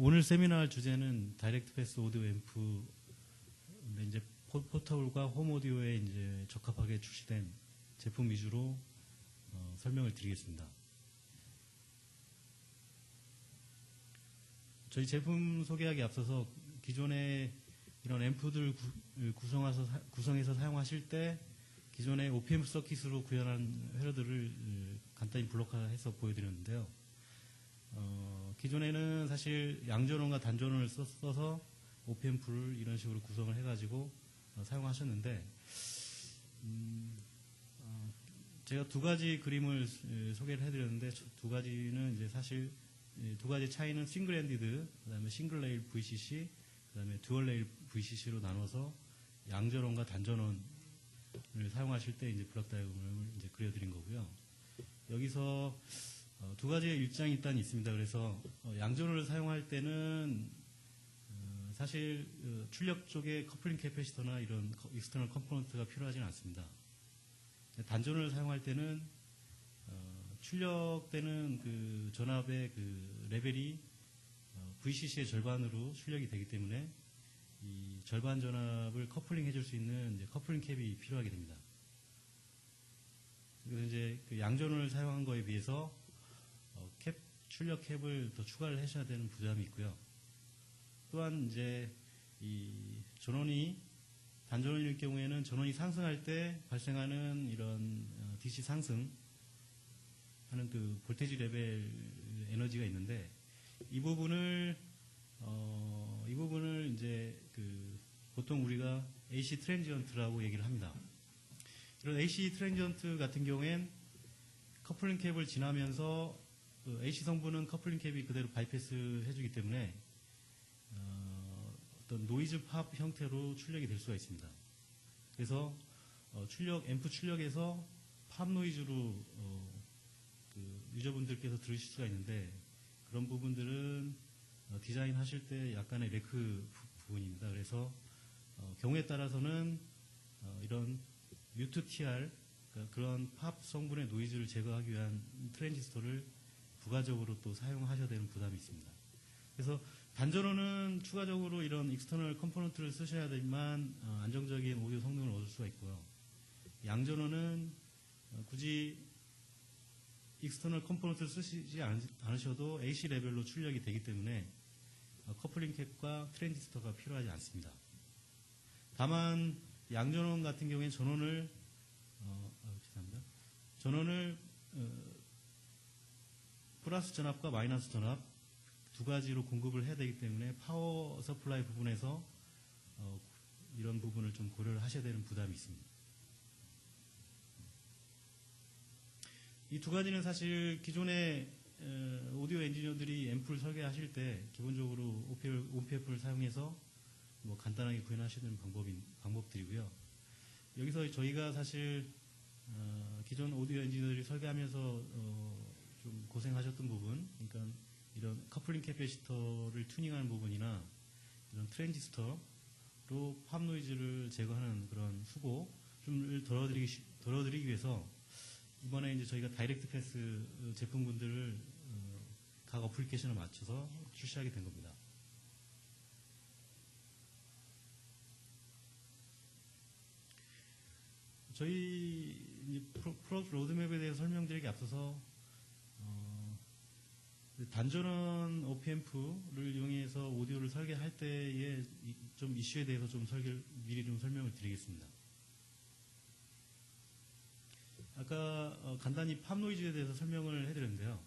오늘 세미나 주제는 다이렉트 패스 오디오 앰프인데 이제 포터블과 홈 오디오에 이제 적합하게 출시된 제품 위주로 설명을 드리겠습니다. 저희 제품 소개하기 앞서서 기존에 이런 앰프들 구성해서 사용하실 때 기존의 OPM 서킷으로 구현한 회로들을 간단히 블록화해서 보여드렸는데요. 기존에는 사실 양전원과 단전원을 써서 OPM프를 이런 식으로 구성을 해가지고 사용하셨는데, 제가 두 가지 그림을 소개를 해드렸는데, 두 가지는 이제 사실 두 가지 차이는 싱글 엔디드, 그 다음에 싱글 레일 VCC, 그 다음에 듀얼 레일 VCC로 나눠서 양전원과 단전원을 사용하실 때 이제 블록 다이어그램을 이제 그려드린 거고요. 여기서 두 가지의 입장이 일단 있습니다. 그래서 양전원을 사용할 때는 사실 출력 쪽에 커플링 캐패시터나 이런 익스터널 컴포넌트가 필요하지는 않습니다. 단전원을 사용할 때는 출력되는 그 전압의 그 레벨이 VCC의 절반으로 출력이 되기 때문에 이 절반 전압을 커플링 해줄 수 있는 이제 커플링 캡이 필요하게 됩니다. 그래서 이제 그 양전원을 사용한 거에 비해서 출력 캡을 더 추가를 하셔야 되는 부담이 있고요. 또한 이제 이 단전원일 경우에는 전원이 상승할 때 발생하는 이런 DC 상승 하는 그 볼테지 레벨 에너지가 있는데 이 부분을 이제 그 보통 우리가 AC 트랜지언트라고 얘기를 합니다. 이런 AC 트랜지언트 같은 경우엔 커플링 캡을 지나면서 AC 성분은 커플링 캡이 그대로 바이패스 해주기 때문에 어떤 노이즈 팝 형태로 출력이 될 수가 있습니다. 그래서 앰프 출력에서 팝 노이즈로 그 유저분들께서 들으실 수가 있는데 그런 부분들은 디자인 하실 때 약간의 레크 부분입니다. 그래서 경우에 따라서는 이런 뮤트 TR 그러니까 그런 팝 성분의 노이즈를 제거하기 위한 트랜지스터를 부가적으로 또 사용하셔야 되는 부담이 있습니다. 그래서 단전원은 추가적으로 이런 익스터널 컴포넌트를 쓰셔야 되지만 안정적인 오디오 성능을 얻을 수가 있고요. 양전원은 굳이 익스터널 컴포넌트를 쓰시지 않으셔도 AC 레벨로 출력이 되기 때문에 커플링 캡과 트랜지스터가 필요하지 않습니다. 다만 양전원 같은 경우에는 전원을 플러스 전압과 마이너스 전압 두 가지로 공급을 해야 되기 때문에 파워 서플라이 부분에서 이런 부분을 좀 고려를 하셔야 되는 부담이 있습니다. 이 두 가지는 사실 기존의 오디오 엔지니어들이 앰프를 설계하실 때 기본적으로 OPF를 사용해서 뭐 간단하게 구현하시는 방법들이고요. 여기서 저희가 사실 기존 오디오 엔지니어들이 설계하면서 좀 고생하셨던 부분, 그러니까 이런 커플링 캐패시터를 튜닝하는 부분이나 이런 트랜지스터로 팝 노이즈를 제거하는 그런 수고 좀 덜어드리기 위해서 이번에 이제 저희가 다이렉트 패스 제품군들을 각 어플리케이션에 맞춰서 출시하게 된 겁니다. 저희 프로덕트 로드맵에 대해서 설명드리기 앞서서 단전원 OP앰프를 이용해서 오디오를 설계할 때의 좀 이슈에 대해서 좀 미리 좀 설명을 드리겠습니다. 아까 간단히 팝 노이즈에 대해서 설명을 해드렸는데요.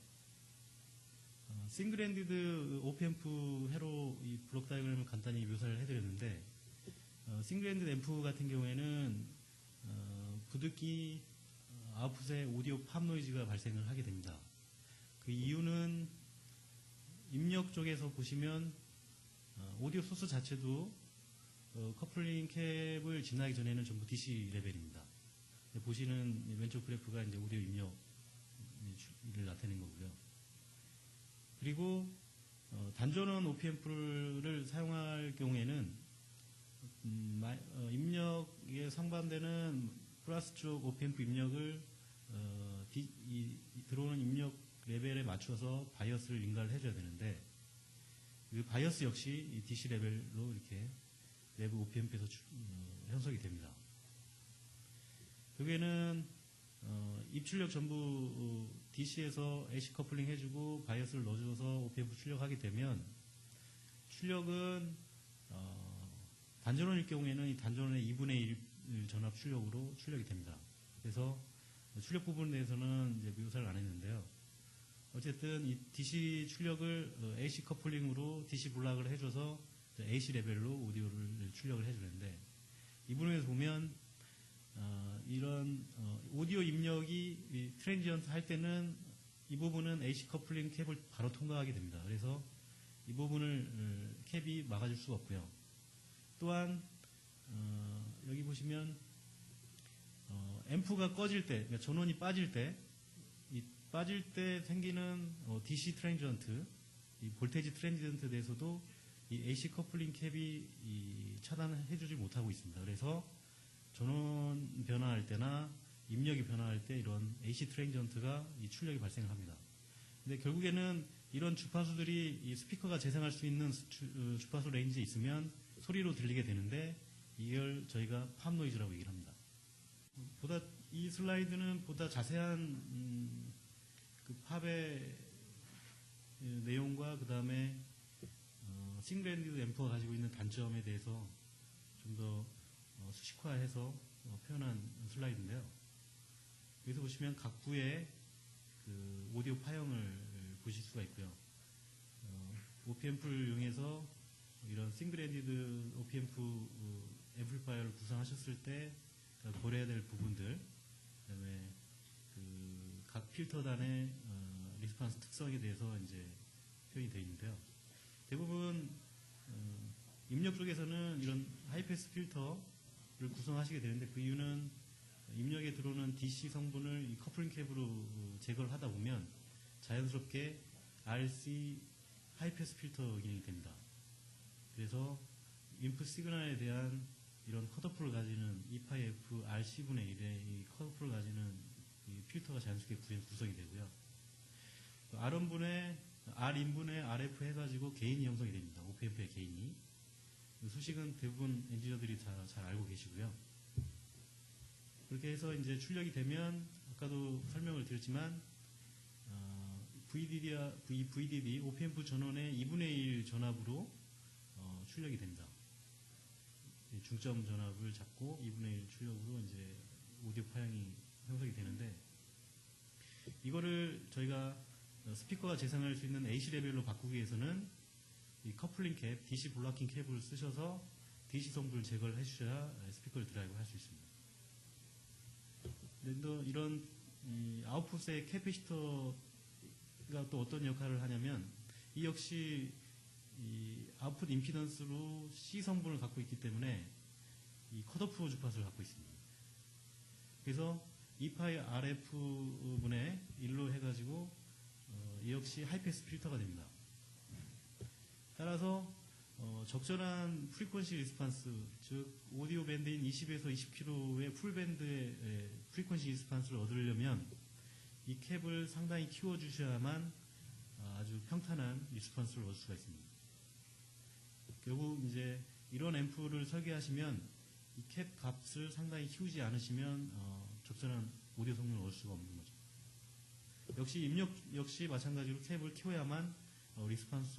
싱글 엔디드 OP앰프 회로 이 블록 다이어그램을 간단히 묘사를 해드렸는데 싱글 엔디드 앰프 같은 경우에는 부득이 아웃풋에 오디오 팝 노이즈가 발생을 하게 됩니다. 그 이유는 입력 쪽에서 보시면 오디오 소스 자체도 커플링 캡을 지나기 전에는 전부 DC 레벨입니다. 보시는 왼쪽 그래프가 이제 오디오 입력을 나타낸 거고요. 그리고 단전원 OP앰프를 사용할 경우에는 입력에 상반되는 플러스 쪽 OP앰프 입력을 들어오는 입력 레벨에 맞춰서 바이어스를 인가를 해줘야 되는데 그 바이어스 역시 이 DC 레벨로 이렇게 내부 OPMP에서 형성이 됩니다. 여기에는 입출력 전부 DC에서 AC 커플링 해주고 바이어스를 넣어줘서 OPMP 출력하게 되면 출력은 단전원일 경우에는 이 단전원의 2분의 1 전압 출력으로 출력이 됩니다. 그래서 출력 부분에 대해서는 이제 묘사를 안 했는데요. 어쨌든 이 DC 출력을 AC 커플링으로 DC 블락을 해줘서 AC 레벨로 오디오를 출력을 해주는데 이 부분에서 보면 이런 오디오 입력이 트랜지언트 할 때는 이 부분은 AC 커플링 캡을 바로 통과하게 됩니다. 그래서 이 부분을 캡이 막아줄 수가 없고요. 또한 여기 보시면 앰프가 꺼질 때, 그러니까 전원이 빠질 때, 이 빠질 때 생기는 DC 트랜지언트, 이 볼테이지 트랜지언트에 대해서도 이 AC 커플링 캡이 차단해주지 못하고 있습니다. 그래서 전원 변화할 때나 입력이 변화할 때 이런 AC 트랜지언트가 이 출력이 발생을 합니다. 근데 결국에는 이런 주파수들이 이 스피커가 재생할 수 있는 주파수 레인지에 있으면 소리로 들리게 되는데 이걸 저희가 팝 노이즈라고 얘기를 합니다. 이 슬라이드는 보다 자세한 그 팝의 내용과 그 다음에 싱글핸디드 앰프가 가지고 있는 단점에 대해서 좀 더 수식화해서 표현한 슬라이드인데요. 여기서 보시면 각부의 그 오디오 파형을 보실 수가 있고요. OPMP를 이용해서 이런 싱글핸디드 OPMP 앰플리파이어를 구성하셨을 때 고려해야 될 부분들, 그다음에 각 필터단의 리스폰스 특성에 대해서 이제 표현이 되어 있는데요. 대부분 입력 쪽에서는 이런 하이패스 필터를 구성하시게 되는데 그 이유는 입력에 들어오는 DC 성분을 이 커플링 캡으로 제거를 하다 보면 자연스럽게 RC 하이패스 필터 기능이 됩니다. 그래서 인풋 시그널에 대한 이런 컷오프를 가지는 E 파이 F RC분의 1의 이 컷오프를 가지는 이 필터가 자연스럽게 구성이 되고요. R인분의 RF 해가지고 개인이 형성이 됩니다. OPMP의 개인이. 수식은 대부분 엔지니어들이 다 잘 알고 계시고요. 그렇게 해서 이제 출력이 되면 아까도 설명을 드렸지만 VDD, OPMP 전원의 2분의 1 전압으로 출력이 됩니다. 중점 전압을 잡고 2분의 1 출력으로 이제 오디오 파형이 형성이 되는데 이거를 저희가 스피커가 재생할 수 있는 AC 레벨로 바꾸기 위해서는 이 커플링 캡, DC 블락킹 캡을 쓰셔서 DC 성분을 제거를 해주셔야 스피커를 드라이브 할 수 있습니다. 그런데 이런 아웃풋의 캐피시터가 또 어떤 역할을 하냐면 이 역시 이 아웃풋 임피던스로 C 성분을 갖고 있기 때문에 이 컷오프 주파수를 갖고 있습니다. 그래서 E 파이 RF 분의 1로 해가지고 이 역시 하이패스 필터가 됩니다. 따라서 적절한 프리퀀시 리스판스, 즉 오디오 밴드인 20에서 20kHz의 풀밴드의 프리퀀시 리스판스를 얻으려면 이 캡을 상당히 키워주셔야만 아주 평탄한 리스판스를 얻을 수가 있습니다. 결국 이제 이런 앰프를 설계하시면 이 캡 값을 상당히 키우지 않으시면 적절한 오디오 성능을 얻을 수가 없는 거죠. 역시 입력 역시 마찬가지로 캡을 키워야만 리스폰스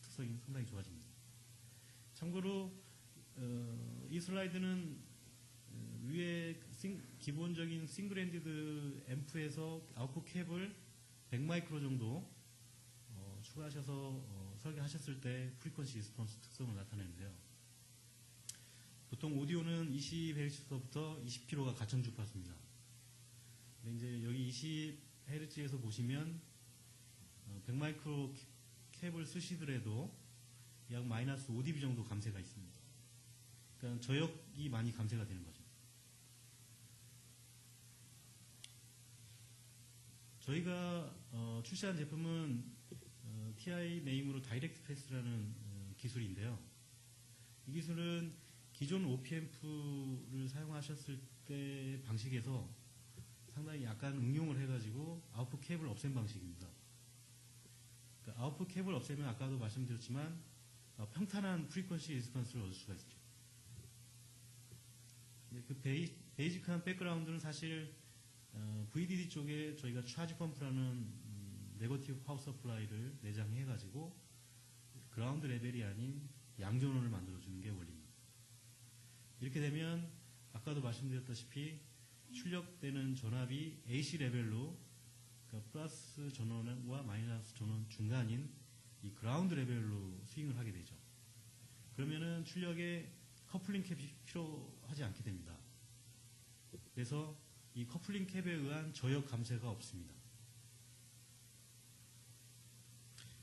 특성이 상당히 좋아집니다. 참고로 이 슬라이드는 위에 기본적인 싱글핸디드 앰프에서 아웃풋 캡을 100마이크로 정도 추가하셔서 설계하셨을 때 프리퀀시 리스폰스 특성을 나타내는데요. 보통 오디오는 20Hz부터 20kHz가 가청 주파수입니다. 근데 이제 여기 20Hz에서 보시면 100마이크로 캡을 쓰시더라도 약 마이너스 5dB 정도 감쇄가 있습니다. 그러니까 저역이 많이 감쇄가 되는 거죠. 저희가 출시한 제품은 TI 네임으로 다이렉트 패스라는 기술인데요. 이 기술은 기존 OPMP를 사용하셨을 때 방식에서 상당히 약간 응용을 해가지고 아웃풋 캡을 없앤 방식입니다. 그러니까 아웃풋 캡을 없애면 아까도 말씀드렸지만 평탄한 프리퀀시 리스폰스를 얻을 수가 있죠. 그 베이직한 백그라운드는 사실 VDD 쪽에 저희가 차지 펌프라는 네거티브 파워 서플라이를 내장해가지고 그라운드 레벨이 아닌 양전원을 만들어주는 게 원리입니다. 이렇게 되면 아까도 말씀드렸다시피 출력되는 전압이 AC 레벨로 그러니까 플러스 전원과 마이너스 전원 중간인 이 그라운드 레벨로 스윙을 하게 되죠. 그러면은 출력에 커플링 캡이 필요하지 않게 됩니다. 그래서 이 커플링 캡에 의한 저역 감쇄가 없습니다.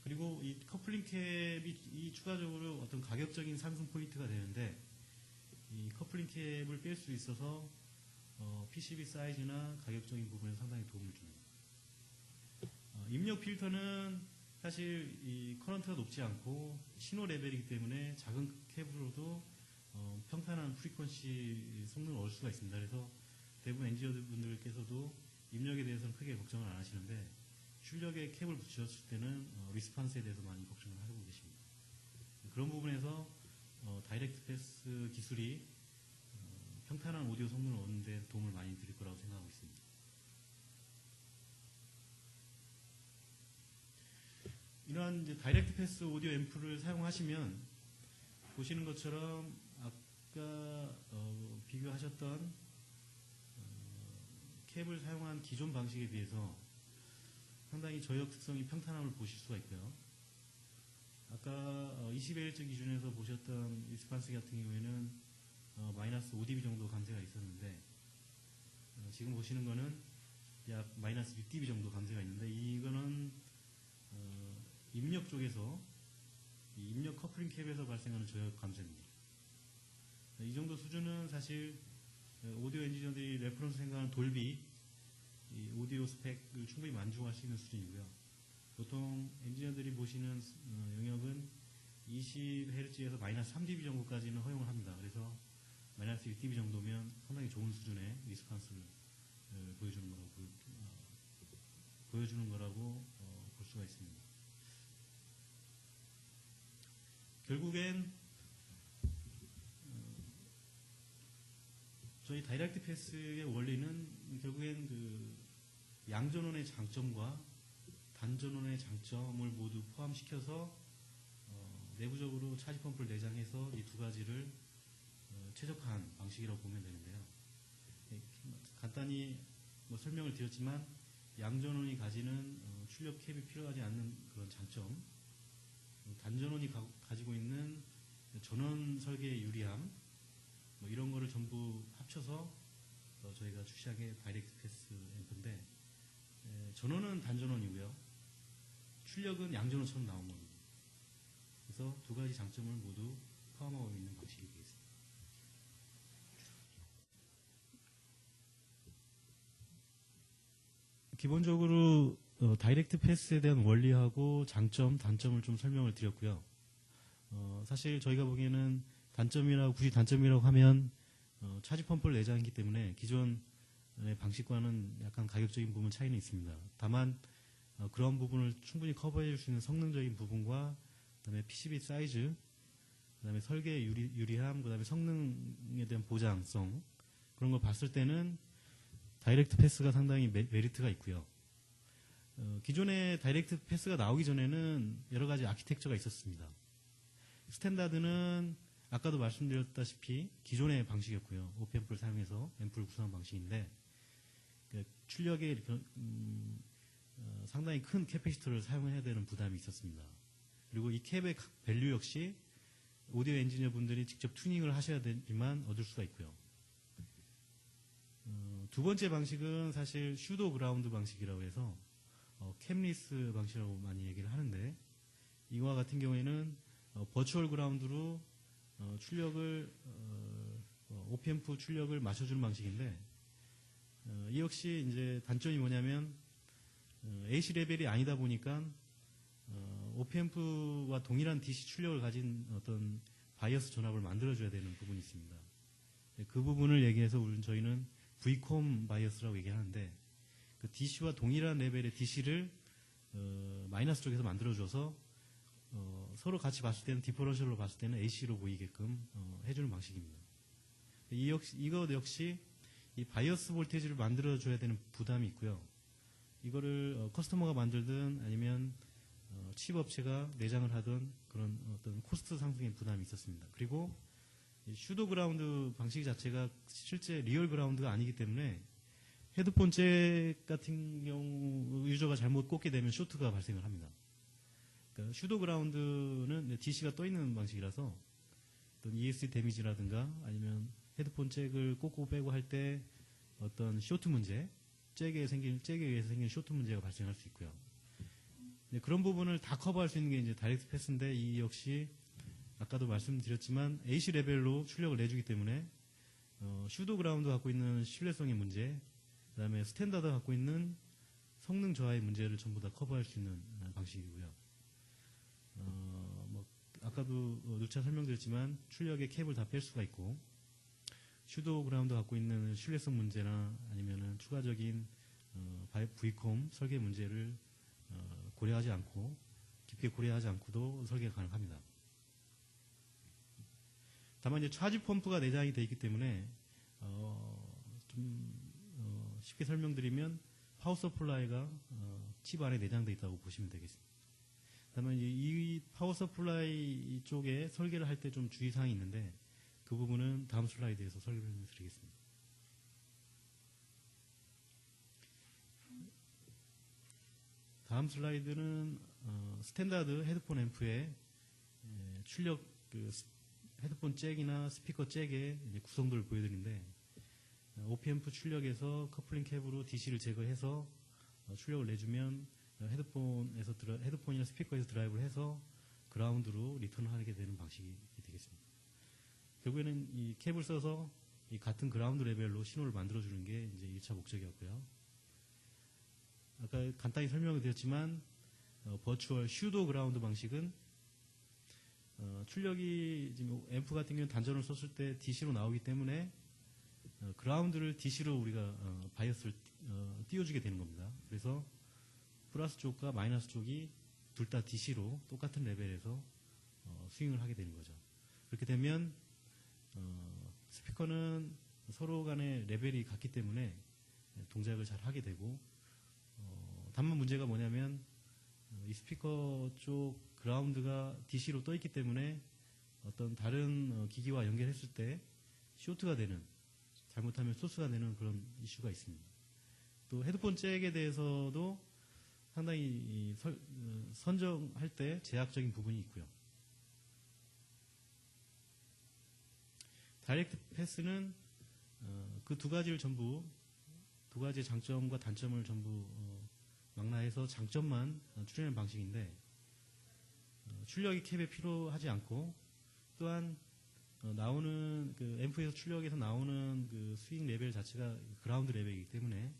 그리고 이 커플링 캡이 추가적으로 어떤 가격적인 상승 포인트가 되는데 이 커플링 캡을 뺄 수 있어서 PCB 사이즈나 가격적인 부분에 상당히 도움을 줍니다. 입력 필터는 사실 이 커런트가 높지 않고 신호 레벨이기 때문에 작은 캡으로도 평탄한 프리퀀시 성능을 얻을 수가 있습니다. 그래서 대부분 엔지니어분들께서도 입력에 대해서는 크게 걱정을 안 하시는데 출력에 캡을 붙였을 때는 리스판스에 대해서 많이 걱정을 하고 계십니다. 그런 부분에서 다이렉트 패스 기술이 평탄한 오디오 성능을 얻는 데 도움을 많이 드릴 거라고 생각하고 있습니다. 이러한 이제 다이렉트 패스 오디오 앰프를 사용하시면 보시는 것처럼 아까 비교하셨던 캡을 사용한 기존 방식에 비해서 상당히 저역 특성이 평탄함을 보실 수가 있고요. 아까 20Hz 기준에서 보셨던 리스판스 같은 경우에는 마이너스 5dB 정도 감쇄가 있었는데 지금 보시는 거는 약 마이너스 6dB 정도 감쇄가 있는데 이거는 입력 쪽에서 이 입력 커플링 캡에서 발생하는 저역 감쇄입니다. 이 정도 수준은 사실 오디오 엔지니어들이 레퍼런스 생각하는 돌비 이 오디오 스펙을 충분히 만족할 수 있는 수준이고요. 보통 엔지니어들이 보시는 영역은 20Hz에서 마이너스 3dB 정도까지는 허용을 합니다. 그래서 마이너스 6dB 정도면 상당히 좋은 수준의 리스판스를 보여주는 거라고 볼 수가 있습니다. 결국엔 저희 다이렉트 패스의 원리는 결국엔 그 양전원의 장점과 단전원의 장점을 모두 포함시켜서 내부적으로 차지 펌프를 내장해서 이 두 가지를 최적화한 방식이라고 보면 되는데요. 간단히 설명을 드렸지만 양전원이 가지는 출력 캡이 필요하지 않는 그런 장점, 단전원이 가지고 있는 전원 설계의 유리함, 이런 거를 전부 합쳐서 저희가 출시한 게 다이렉트 패스 앰프인데 전원은 단전원이고요. 출력은 양전원처럼 나온 겁니다. 그래서 두 가지 장점을 모두 포함하고 있는 방식이 되겠습니다. 기본적으로 다이렉트 패스에 대한 원리하고 장점, 단점을 좀 설명을 드렸고요. 사실 저희가 보기에는 굳이 단점이라고 하면 차지 펌프를 내장했기 때문에 기존의 방식과는 약간 가격적인 부분 차이는 있습니다. 다만 그런 부분을 충분히 커버해 줄 수 있는 성능적인 부분과 그다음에 PCB 사이즈, 그다음에 설계 유리함, 그다음에 성능에 대한 보장성 그런 걸 봤을 때는 다이렉트 패스가 상당히 메리트가 있고요. 기존에 다이렉트 패스가 나오기 전에는 여러 가지 아키텍처가 있었습니다. 스탠다드는 아까도 말씀드렸다시피 기존의 방식이었고요. 오프앰프를 사용해서 앰프를 구성한 방식인데 출력에 이렇게 상당히 큰 캐패시터를 사용해야 되는 부담이 있었습니다. 그리고 이 캡의 밸류 역시 오디오 엔지니어 분들이 직접 튜닝을 하셔야 되지만 얻을 수가 있고요. 두 번째 방식은 사실 슈도 그라운드 방식이라고 해서 캡리스 방식이라고 많이 얘기를 하는데 이와 같은 경우에는 버추얼 그라운드로 출력을 오프앰프 출력을 맞춰주는 방식인데 이 역시 이제 단점이 뭐냐면 AC 레벨이 아니다 보니까 오프앰프와 동일한 DC 출력을 가진 어떤 바이어스 전압을 만들어줘야 되는 부분이 있습니다. 그 부분을 얘기해서 저희는 Vcom 바이어스라고 얘기하는데 그 DC와 동일한 레벨의 DC를 마이너스 쪽에서 만들어줘서 서로 같이 봤을 때는 디퍼런셜로 봤을 때는 AC로 보이게끔 해주는 방식입니다. 이거 역시 이 바이어스 볼테이지를 만들어줘야 되는 부담이 있고요. 이거를 커스터머가 만들든 아니면 칩 업체가 내장을 하든 그런 어떤 코스트 상승의 부담이 있었습니다. 그리고 슈도 그라운드 방식 자체가 실제 리얼 그라운드가 아니기 때문에 헤드폰 잭 같은 경우 유저가 잘못 꽂게 되면 쇼트가 발생을 합니다. 그러니까 슈도 그라운드는 DC가 떠 있는 방식이라서 어떤 ESD 데미지라든가 아니면 헤드폰 잭을 꽂고 빼고 할 때 어떤 쇼트 문제, 잭에 의해서 생긴 쇼트 문제가 발생할 수 있고요. 그런 부분을 다 커버할 수 있는 게 이제 다이렉트 패스인데 이 역시 아까도 말씀드렸지만 AC 레벨로 출력을 내주기 때문에 슈도 그라운드 갖고 있는 신뢰성의 문제, 그 다음에 스탠다드 갖고 있는 성능 저하의 문제를 전부 다 커버할 수 있는 방식이고요. 아까도 누차 설명드렸지만 출력의 캡을 다 뺄 수가 있고 슈도 그라운드 갖고 있는 신뢰성 문제나 아니면은 추가적인 Vcom 설계 문제를 고려하지 않고 깊게 고려하지 않고도 설계가 가능합니다. 다만 이제 차지 펌프가 내장이 되어 있기 때문에 쉽게 설명드리면 파워 서플라이가 칩 안에 내장되어 있다고 보시면 되겠습니다. 다만 이 파워 서플라이 쪽에 설계를 할 때 좀 주의사항이 있는데 그 부분은 다음 슬라이드에서 설명을 드리겠습니다. 다음 슬라이드는 스탠다드 헤드폰 앰프의 출력 헤드폰 잭이나 스피커 잭의 구성도를 보여드리는데 OP-앰프 출력에서 커플링 캡으로 DC를 제거해서 출력을 내주면 헤드폰이나 스피커에서 드라이브를 해서 그라운드로 리턴하게 되는 방식이 되겠습니다. 결국에는 이 캡을 써서 이 같은 그라운드 레벨로 신호를 만들어주는 게 이제 1차 목적이었고요. 아까 간단히 설명을 드렸지만 버추얼 슈도 그라운드 방식은 출력이 지금 앰프 같은 경우는 단전을 썼을 때 DC로 나오기 때문에 그라운드를 DC로 우리가 바이어스를 띄워주게 되는 겁니다. 그래서 플러스 쪽과 마이너스 쪽이 둘 다 DC로 똑같은 레벨에서 스윙을 하게 되는 거죠. 그렇게 되면 스피커는 서로 간의 레벨이 같기 때문에 동작을 잘 하게 되고 다만 문제가 뭐냐면 이 스피커 쪽 그라운드가 DC로 떠 있기 때문에 어떤 다른 기기와 연결했을 때 쇼트가 되는 잘못하면 소스가 되는 그런 이슈가 있습니다. 또 헤드폰 잭에 대해서도 상당히 선정할 때 제약적인 부분이 있고요. 다이렉트 패스는 그 두 가지를 전부 두 가지의 장점과 단점을 전부 망라해서 장점만 출연하는 방식인데 출력이 캡에 필요하지 않고 또한 나오는 그 앰프에서 출력해서 나오는 그 스윙 레벨 자체가 그라운드 레벨이기 때문에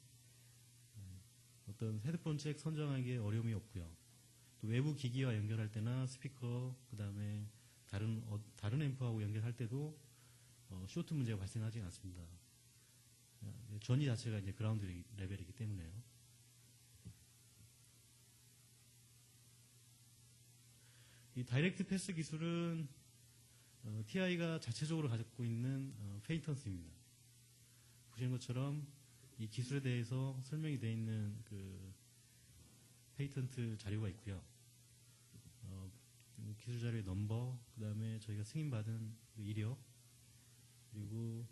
어떤 헤드폰 잭 선정하기에 어려움이 없고요. 또 외부 기기와 연결할 때나 스피커 그 다음에 다른 앰프하고 연결할 때도 쇼트 문제가 발생하지 않습니다. 전이 자체가 이제 그라운드 레벨이기 때문에요. 이 다이렉트 패스 기술은 TI가 자체적으로 가지고 있는 페이턴트입니다. 보시는 것처럼 이 기술에 대해서 설명이 되어 있는 그 페이턴트 자료가 있고요. 기술 자료의 넘버, 그 다음에 저희가 승인받은 그 이력, 그리고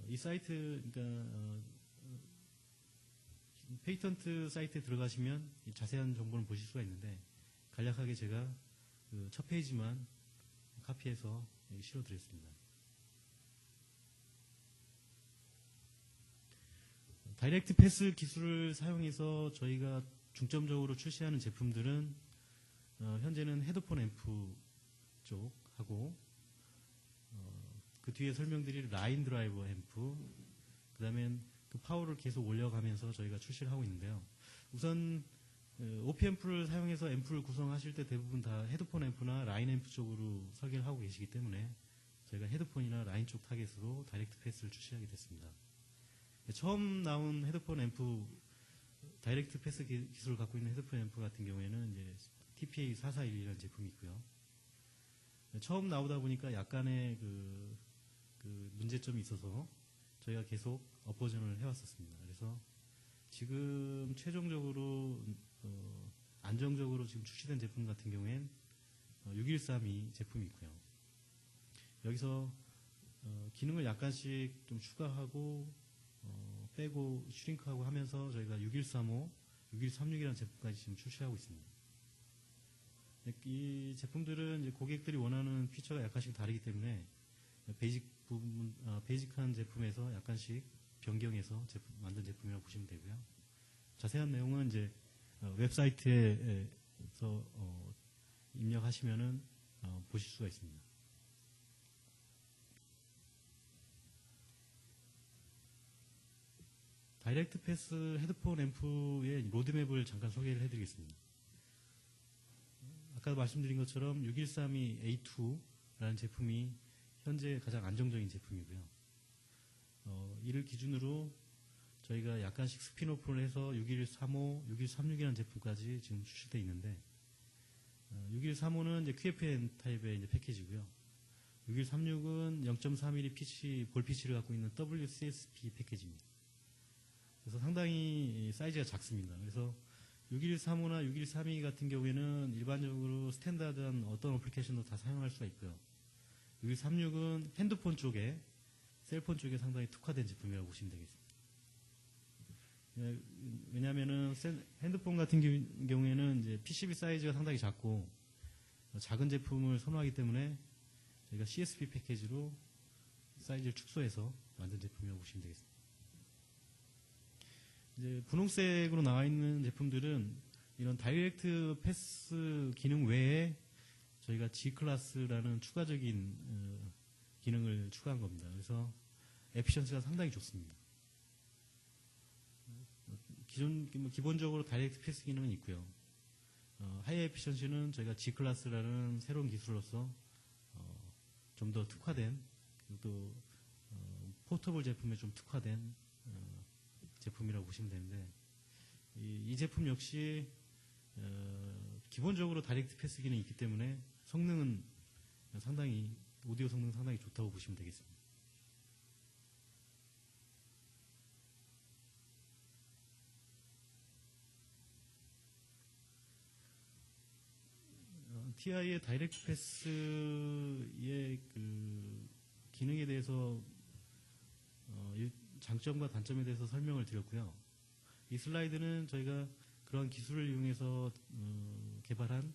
이 사이트, 그러니까 페이턴트 사이트에 들어가시면 자세한 정보를 보실 수가 있는데 간략하게 제가 그 첫 페이지만 카피해서 실어드렸습니다. 다이렉트 패스 기술을 사용해서 저희가 중점적으로 출시하는 제품들은 현재는 헤드폰 앰프 쪽하고 그 뒤에 설명드릴 라인 드라이버 앰프 그 다음에 그 파워를 계속 올려가면서 저희가 출시를 하고 있는데요. 우선 OP-앰프를 사용해서 앰프를 구성하실 때 대부분 다 헤드폰 앰프나 라인 앰프 쪽으로 설계를 하고 계시기 때문에 저희가 헤드폰이나 라인 쪽 타겟으로 다이렉트 패스를 출시하게 됐습니다. 처음 나온 헤드폰 앰프 다이렉트 패스 기술을 갖고 있는 헤드폰 앰프 같은 경우에는 이제 TPA4412라는 제품이 있고요. 처음 나오다 보니까 약간의 그 문제점이 있어서 저희가 계속 업버전을 해왔었습니다. 그래서 지금 최종적으로 안정적으로 지금 출시된 제품 같은 경우엔 6132 제품이 있고요. 여기서 기능을 약간씩 좀 추가하고 빼고 슈링크하고 하면서 저희가 6135, 6136이라는 제품까지 지금 출시하고 있습니다. 이 제품들은 이제 고객들이 원하는 피처가 약간씩 다르기 때문에 베이직한 제품에서 약간씩 변경해서 만든 제품이라고 보시면 되고요. 자세한 내용은 이제 웹사이트에서 입력하시면은 보실 수가 있습니다. 다이렉트 패스 헤드폰 앰프의 로드맵을 잠깐 소개를 해드리겠습니다. 아까 말씀드린 것처럼 6132A2라는 제품이 현재 가장 안정적인 제품이고요. 이를 기준으로 저희가 약간씩 스피노프를 해서 6135, 6136이라는 제품까지 지금 출시되어 있는데 6135는 이제 QFN 타입의 이제 패키지고요. 6136은 0.3mm 피치, 볼 피치를 갖고 있는 WCSP 패키지입니다. 그래서 상당히 사이즈가 작습니다. 그래서 6135나 6132 같은 경우에는 일반적으로 스탠다드한 어떤 어플리케이션도 다 사용할 수가 있고요. 6136은 핸드폰 쪽에, 셀폰 쪽에 상당히 특화된 제품이라고 보시면 되겠습니다. 왜냐하면은 핸드폰 같은 경우에는 이제 PCB 사이즈가 상당히 작고 작은 제품을 선호하기 때문에 저희가 CSP 패키지로 사이즈를 축소해서 만든 제품이라고 보시면 되겠습니다. 이제 분홍색으로 나와 있는 제품들은 이런 다이렉트 패스 기능 외에 저희가 G클래스라는 추가적인 기능을 추가한 겁니다. 그래서 에피션시가 상당히 좋습니다. 기본적으로 다이렉트 패스 기능은 있고요. 하이 에피션시는 저희가 G클래스라는 새로운 기술로서 좀 더 특화된, 또 포터블 제품에 좀 특화된 제품이라고 보시면 되는데, 이 제품 역시 기본적으로 다이렉트 패스 기능이 있기 때문에 성능은 상당히, 오디오 성능 상당히 좋다고 보시면 되겠습니다. TI의 다이렉트 패스의 그 기능에 대해서 장점과 단점에 대해서 설명을 드렸고요. 이 슬라이드는 저희가 그런 기술을 이용해서 개발한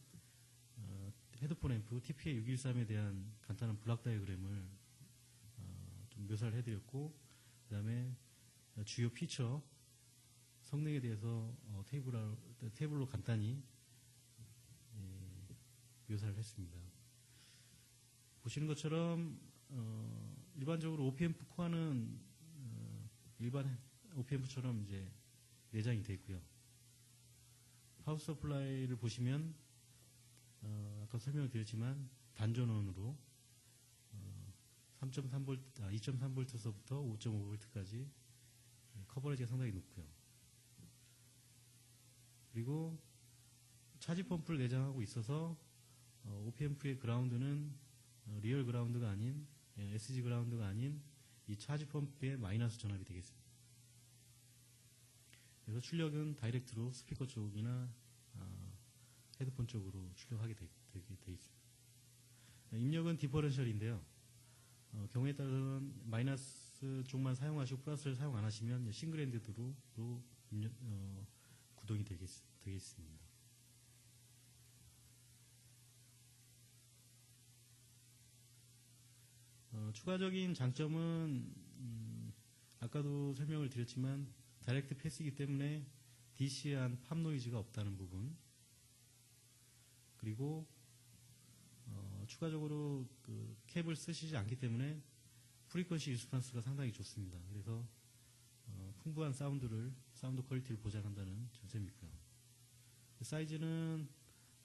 헤드폰 앰프 TPA613에 대한 간단한 블락 다이어그램을 좀 묘사를 해드렸고, 그 다음에 주요 피처, 성능에 대해서 테이블로 간단히 묘사를 했습니다. 보시는 것처럼 일반적으로 OPMP 코어는 일반 OPMP처럼 이제 내장이 되어 있고요. 파워 서플라이를 보시면 아까 설명을 드렸지만 단전원으로 2.3V서부터 5.5V까지 커버리지가 상당히 높고요. 그리고 차지 펌프를 내장하고 있어서 OPMP의 그라운드는 리얼 그라운드가 아닌 SG 그라운드가 아닌 이 차지 펌프의 마이너스 전압이 되겠습니다. 그래서 출력은 다이렉트로 스피커 쪽이나 헤드폰 쪽으로 출력하게 되어 있습니다. 입력은 디퍼런셜인데요. 경우에 따라서는 마이너스 쪽만 사용하시고 플러스를 사용 안 하시면 싱글 핸드드로 구동이 되겠습니다. 추가적인 장점은 아까도 설명을 드렸지만 다이렉트 패스이기 때문에 DC한 팝 노이즈가 없다는 부분, 그리고 추가적으로 그 캡을 쓰시지 않기 때문에 프리퀀시 리스폰스가 상당히 좋습니다. 그래서 풍부한 사운드 퀄리티를 보장한다는 장점이 있고요. 사이즈는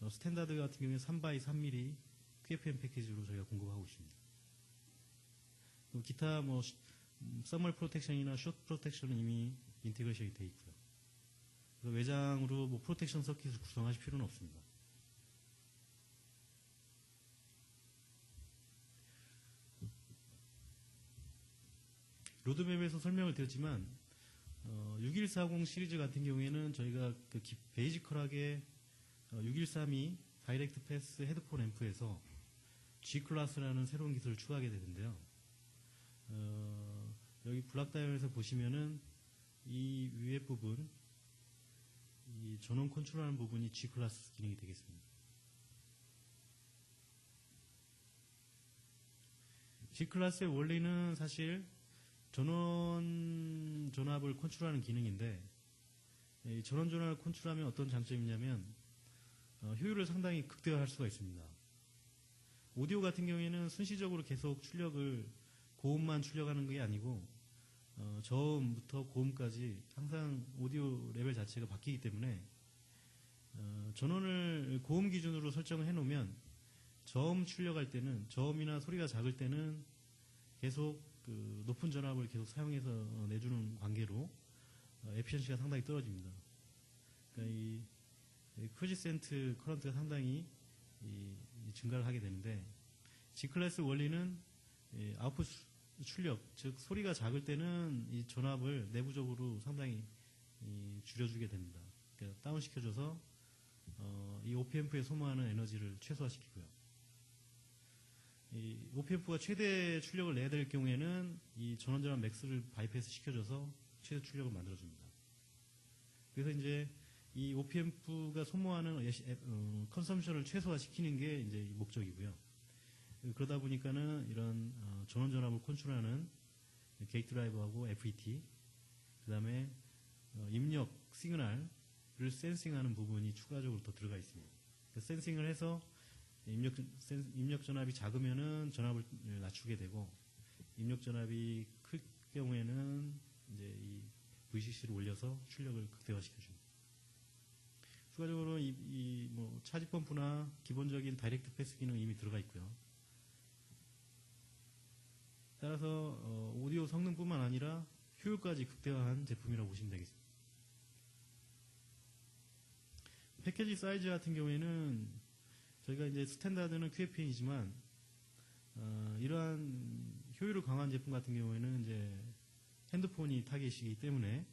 스탠다드 같은 경우에 3x3mm QFN 패키지로 저희가 공급하고 있습니다. 기타 서멀 프로텍션이나 숏 프로텍션은 이미 인테그레이션이 되어 있고요. 그래서 외장으로 뭐 프로텍션 서킷을 구성하실 필요는 없습니다. 로드맵에서 설명을 드렸지만 6140 시리즈 같은 경우에는 저희가 그 베이지컬하게 6132 다이렉트 패스 헤드폰 앰프에서 G 클래스라는 새로운 기술을 추가하게 되는데요. 여기 블락 다이어에서 보시면은 이 위에 부분, 이 전원 컨트롤하는 부분이 G 클래스 기능이 되겠습니다. G 클래스의 원리는 사실 전원 전압을 컨트롤하는 기능인데, 이 전원 전압을 컨트롤하면 어떤 장점이 있냐면 효율을 상당히 극대화할 수가 있습니다. 오디오 같은 경우에는 순시적으로 계속 출력을 고음만 출력하는 게 아니고 저음부터 고음까지 항상 오디오 레벨 자체가 바뀌기 때문에 전원을 고음 기준으로 설정을 해놓으면 저음 출력할 때는, 저음이나 소리가 작을 때는 계속 그 높은 전압을 계속 사용해서 내주는 관계로 에피션시가 상당히 떨어집니다. 그러니까 이 퀘지센트 커런트가 상당히 증가를 하게 되는데, G클래스 원리는 아웃풋 출력, 즉 소리가 작을 때는 이 전압을 내부적으로 상당히 줄여주게 됩니다. 그러니까 다운시켜줘서 이 OP앰프에 소모하는 에너지를 최소화시키고요. 이 OP앰프가 최대 출력을 내야 될 경우에는 이 전원 전압 맥스를 바이패스 시켜줘서 최대 출력을 만들어줍니다. 그래서 이제 이 OP앰프가 소모하는 컨섬션을 최소화시키는 게 이제 목적이고요. 그러다 보니까는 이런 전원 전압을 컨트롤하는 게이트 드라이버하고 FET, 그 다음에 입력 시그널을 센싱하는 부분이 추가적으로 더 들어가 있습니다. 센싱을 해서 입력 전압이 작으면은 전압을 낮추게 되고, 입력 전압이 클 경우에는 이제 이 VCC를 올려서 출력을 극대화시켜줍니다. 추가적으로 뭐 차지 펌프나 기본적인 다이렉트 패스 기능 이미 들어가 있고요. 따라서 오디오 성능뿐만 아니라 효율까지 극대화한 제품이라고 보시면 되겠습니다. 패키지 사이즈 같은 경우에는 저희가 이제 스탠다드는 QFN이지만 이러한 효율을 강화한 제품 같은 경우에는 이제 핸드폰이 타겟이기 때문에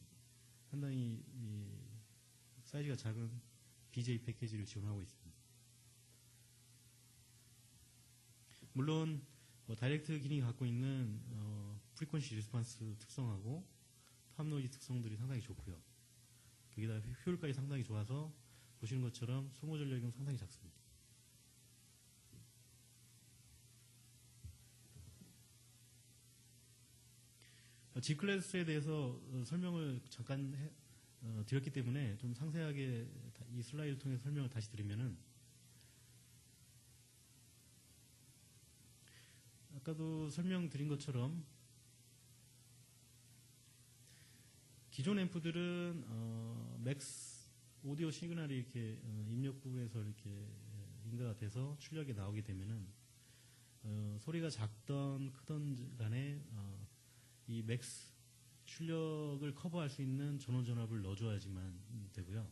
상당히 사이즈가 작은 BJ 패키지를 지원하고 있습니다. 물론 다이렉트 기능이 갖고 있는 프리퀀시 리스폰스 특성하고 팝 노이즈 특성들이 상당히 좋고요. 거기다 효율까지 상당히 좋아서 보시는 것처럼 소모 전력이 상당히 작습니다. G클래스에 대해서 설명을 잠깐 드렸기 때문에 좀 상세하게 이 슬라이드를 통해서 설명을 다시 드리면은, 아까도 설명드린 것처럼 기존 앰프들은 맥스 오디오 시그널이 이렇게 입력부에서 이렇게 인가가 돼서 출력이 나오게 되면은 소리가 작던 크던 간에 이 맥스 출력을 커버할 수 있는 전원 전압을 넣어줘야지만 되고요.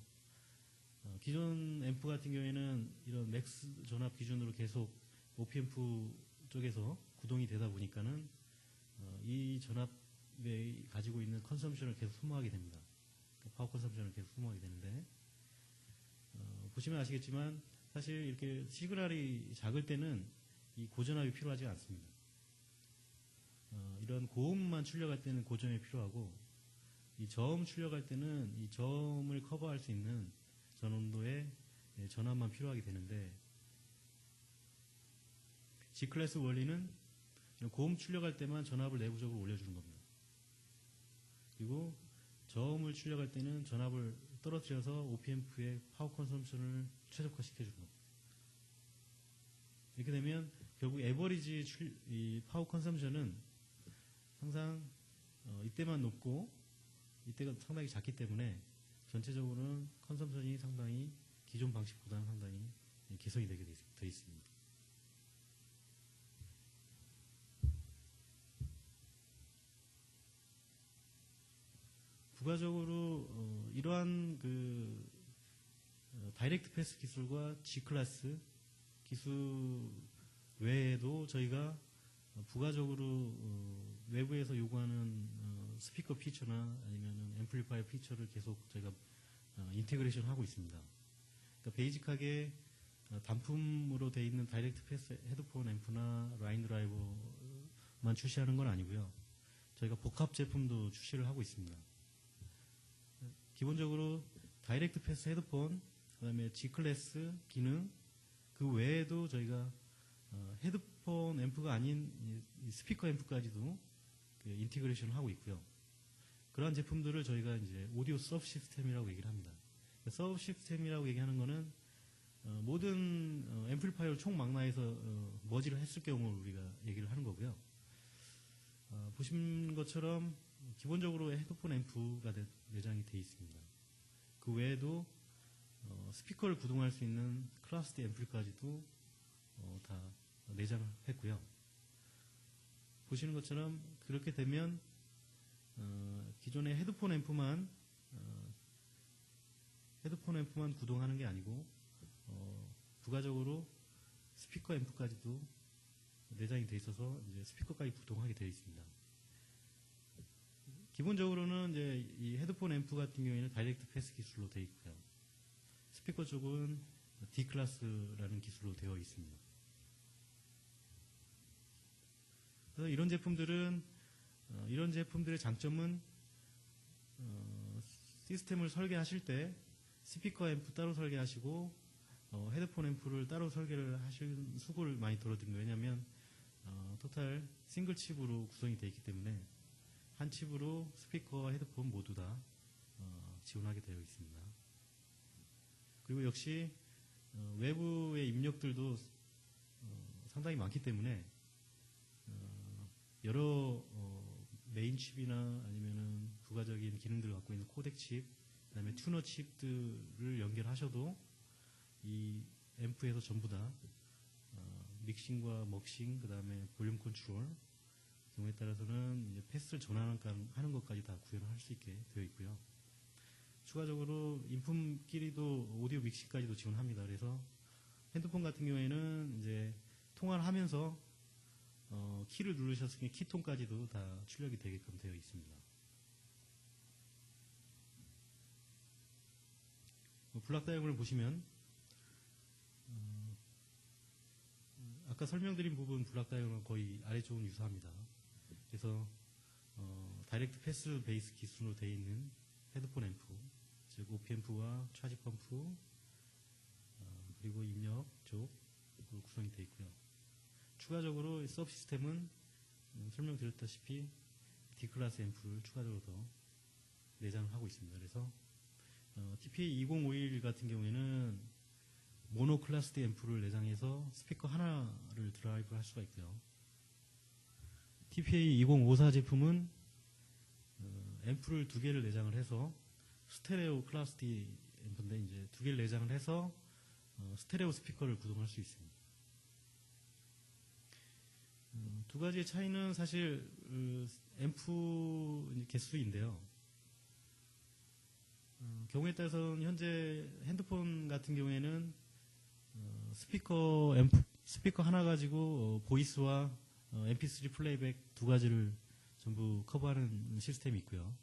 기존 앰프 같은 경우에는 이런 맥스 전압 기준으로 계속 OP앰프 쪽에서 구동이 되다 보니까는 이 전압에 가지고 있는 컨섬션을 계속 소모하게 됩니다. 파워 컨섬션을 계속 소모하게 되는데, 보시면 아시겠지만 사실 이렇게 시그널이 작을 때는 이 고전압이 필요하지 않습니다. 이런 고음만 출력할 때는 고전압이 필요하고, 이 저음 출력할 때는 이 저음을 커버할 수 있는 전원도의 전압만 필요하게 되는데, G클래스 원리는 고음 출력할 때만 전압을 내부적으로 올려주는 겁니다. 그리고 저음을 출력할 때는 전압을 떨어뜨려서 OP앰프의 파워 컨섬션을 최적화시켜주는 겁니다. 이렇게 되면 결국 에버리지 이 파워 컨섬션은 항상 이때만 높고 이때가 상당히 작기 때문에 전체적으로는 컨섬션이 상당히 기존 방식보다는 상당히 개선이 되게 되어 있습니다. 부가적으로 이러한 다이렉트 패스 기술과 G 클래스 기술 외에도 저희가 부가적으로 외부에서 요구하는 스피커 피처나 아니면 앰플리파이어 피처를 계속 저희가 인테그레이션 하고 있습니다. 그러니까 베이직하게 단품으로 되어 있는 다이렉트 패스 헤드폰 앰프나 라인 드라이버만 출시하는 건 아니고요. 저희가 복합 제품도 출시를 하고 있습니다. 기본적으로 다이렉트 패스 헤드폰, 그 다음에 G 클래스 기능, 그 외에도 저희가 헤드폰 앰프가 아닌 이 스피커 앰프까지도 인티그레이션을 하고 있고요. 그러한 제품들을 저희가 이제 오디오 서브 시스템이라고 얘기를 합니다. 서브 시스템이라고 얘기하는 거는 모든 앰플리파이어를 총망라해서 머지를 했을 경우 우리가 얘기를 하는 거고요. 보신 것처럼 기본적으로 헤드폰 앰프가 내장이 되어 있습니다. 그 외에도 스피커를 구동할 수 있는 클래스 D 앰플까지도 다 내장을 했고요. 보시는 것처럼 그렇게 되면 기존의 헤드폰 앰프만 구동하는 게 아니고 부가적으로 스피커 앰프까지도 내장이 되어 있어서 이제 스피커까지 구동하게 되어 있습니다. 기본적으로는 이제 이 헤드폰 앰프 같은 경우에는 다이렉트 패스 기술로 되어 있고요. 스피커 쪽은 D 클래스라는 기술로 되어 있습니다. 그래서 이런 제품들의 장점은 시스템을 설계하실 때 스피커 앰프 따로 설계하시고 헤드폰 앰프를 따로 설계를 하실 수고를 많이 덜어드립니다. 왜냐하면 토탈 싱글 칩으로 구성이 되어 있기 때문에 한 칩으로 스피커와 헤드폰 모두 다 지원하게 되어 있습니다. 그리고 역시 외부의 입력들도 상당히 많기 때문에 여러 메인 칩이나 아니면은 부가적인 기능들을 갖고 있는 코덱 칩, 그다음에 튜너 칩들을 연결하셔도 이 앰프에서 전부 다 믹싱과 먹싱, 그다음에 볼륨 컨트롤 경우에 따라서는 이제 패스를 전환하는 것까지 다 구현을 할 수 있게 되어 있고요. 추가적으로 인품끼리도 오디오 믹싱까지도 지원합니다. 그래서 핸드폰 같은 경우에는 이제 통화를 하면서 키를 누르셨으니 키톤까지도 다 출력이 되게끔 되어 있습니다. 블락 다이어그램을 보시면 아까 설명드린 부분 블락 다이어그램은 거의 아래쪽은 유사합니다. 그래서 다이렉트 패스 베이스 기술로 되어 있는 헤드폰 앰프, 즉 OP 앰프와 차지 펌프, 그리고 입력 쪽으로 구성이 되어 있고요. 추가적으로 서브 시스템은 설명드렸다시피 D 클래스 앰프를 추가적으로 더 내장을 하고 있습니다. 그래서 TPA2051 같은 경우에는 모노 클래스 D 앰프를 내장해서 스피커 하나를 드라이브 할 수가 있고요. TPA2054 제품은 앰프를 두 개를 내장을 해서 스테레오 클래스 D 앰프인데 이제 두 개를 내장을 해서 스테레오 스피커를 구동할 수 있습니다. 두 가지의 차이는 사실 앰프 개수인데요. 경우에 따라서는 현재 핸드폰 같은 경우에는 스피커 하나 가지고 보이스와 MP3 플레이백 두 가지를 전부 커버하는 시스템이 있고요.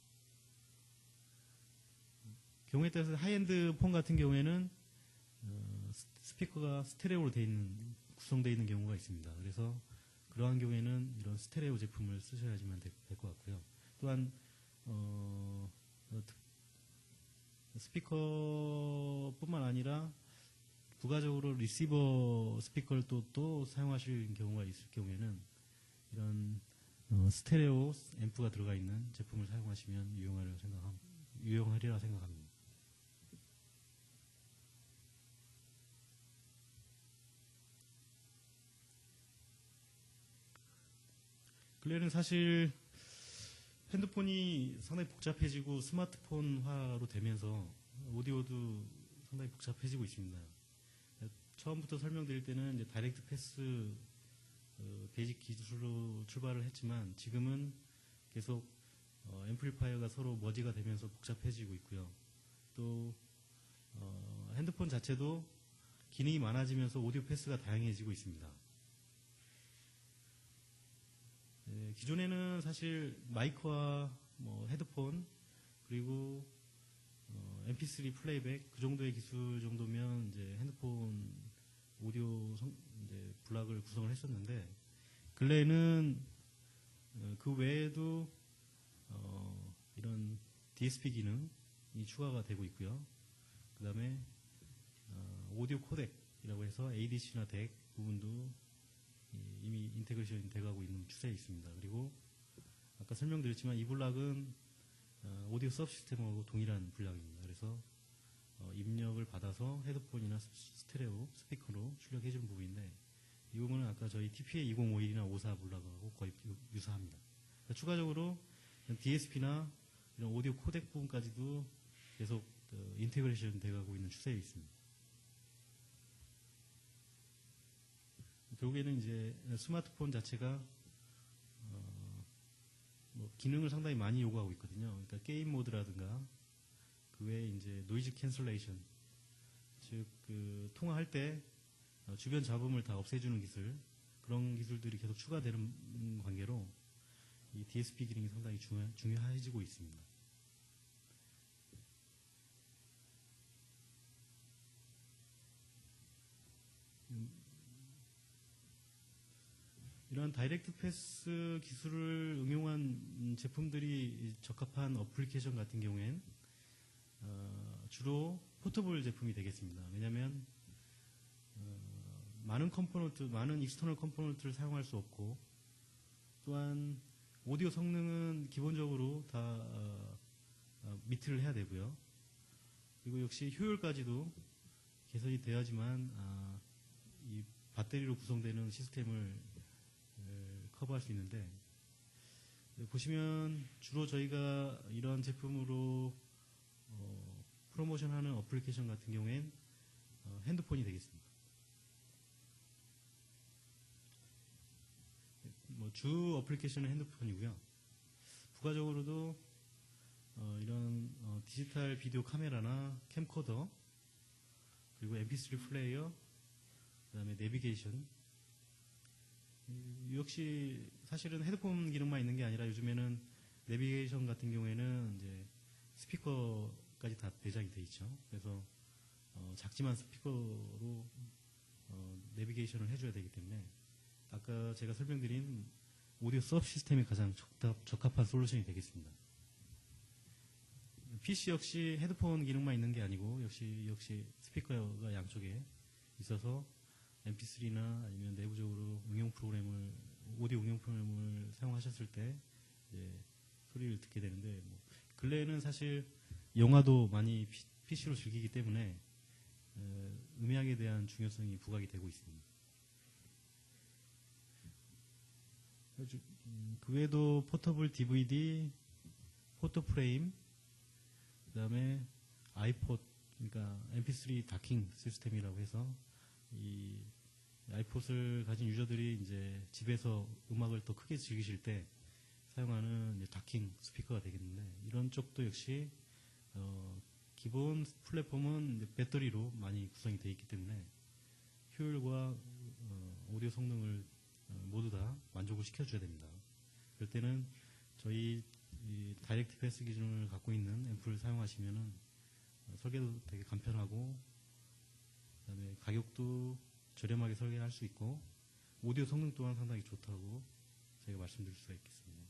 경우에 따라서 하이엔드 폰 같은 경우에는 스피커가 스테레오로 구성되어 있는 경우가 있습니다. 그래서 그러한 경우에는 이런 스테레오 제품을 쓰셔야지만 될 것 같고요. 또한 스피커뿐만 아니라 부가적으로 리시버 스피커를 또 사용하실 경우가 있을 경우에는 이런 스테레오 앰프가 들어가 있는 제품을 사용하시면 유용하리라 생각합니다. 근래는 사실 핸드폰이 상당히 복잡해지고 스마트폰화로 되면서 오디오도 상당히 복잡해지고 있습니다. 처음부터 설명드릴 때는 이제 다이렉트 패스 베이직 기술로 출발을 했지만 지금은 계속 앰플리파이어가 서로 머지가 되면서 복잡해지고 있고요. 또 핸드폰 자체도 기능이 많아지면서 오디오 패스가 다양해지고 있습니다. 기존에는 사실 마이크와 뭐 헤드폰 그리고 MP3 플레이백 그 정도의 기술 정도면 이제 핸드폰 오디오 이제 블락을 구성을 했었는데 근래에는 그 외에도 이런 DSP 기능이 추가가 되고 있고요. 그 다음에 오디오 코덱이라고 해서 ADC나 덱 부분도 이미 인테그레이션이 돼가고 있는 추세에 있습니다. 그리고 아까 설명드렸지만 이 블락은 오디오 서브시스템하고 동일한 블락입니다. 그래서 입력을 받아서 헤드폰이나 스테레오 스피커로 출력해주는 부분인데 이 부분은 아까 저희 TPA 2051이나 54 블락하고 거의 유사합니다. 그러니까 추가적으로 DSP나 이런 오디오 코덱 부분까지도 계속 인테그레이션 돼가고 있는 추세에 있습니다. 결국에는 이제 스마트폰 자체가 뭐 기능을 상당히 많이 요구하고 있거든요. 그러니까 게임 모드라든가 그 외에 이제 노이즈 캔슬레이션, 즉 그 통화할 때 주변 잡음을 다 없애주는 기술, 그런 기술들이 계속 추가되는 관계로 이 DSP 기능이 상당히 중요해지고 있습니다. 이러한 다이렉트 패스 기술을 응용한 제품들이 적합한 어플리케이션 같은 경우엔 주로 포터블 제품이 되겠습니다. 왜냐하면 많은 익스터널 컴포넌트를 사용할 수 없고 또한 오디오 성능은 기본적으로 다 미트를 해야 되고요. 그리고 역시 효율까지도 개선이 돼야지만 이 배터리로 구성되는 시스템을 커버할 수 있는데 보시면 주로 저희가 이런 제품으로 프로모션하는 어플리케이션 같은 경우엔 핸드폰이 되겠습니다. 뭐 주 어플리케이션은 핸드폰이고요. 부가적으로도 이런 디지털 비디오 카메라나 캠코더 그리고 MP3 플레이어 그 다음에 내비게이션 역시 사실은 헤드폰 기능만 있는 게 아니라 요즘에는 내비게이션 같은 경우에는 이제 스피커까지 다 내장이 돼 있죠. 그래서 작지만 스피커로 내비게이션을 해줘야 되기 때문에 아까 제가 설명드린 오디오 서브 시스템이 가장 적합한 솔루션이 되겠습니다. PC 역시 헤드폰 기능만 있는 게 아니고 역시 스피커가 양쪽에 있어서 MP3나 아니면 내부적으로 오디오 응용 프로그램을 사용하셨을 때 이제 소리를 듣게 되는데 근래에는 사실 영화도 많이 PC로 즐기기 때문에 음향에 대한 중요성이 부각이 되고 있습니다. 그 외에도 포터블 DVD, 포토프레임, 그 다음에 아이폿, 그러니까 MP3 다킹 시스템이라고 해서 이 아이폿을 가진 유저들이 이제 집에서 음악을 더 크게 즐기실 때 사용하는 이제 다킹 스피커가 되겠는데 이런 쪽도 역시 기본 플랫폼은 이제 배터리로 많이 구성이 되어 있기 때문에 효율과 오디오 성능을 모두 다 만족을 시켜줘야 됩니다. 그럴 때는 저희 이 다이렉트 패스 기준을 갖고 있는 앰프를 사용하시면은 설계도 되게 간편하고 그다음에 가격도 저렴하게 설계할 수 있고 오디오 성능 또한 상당히 좋다고 제가 말씀드릴 수가 있겠습니다.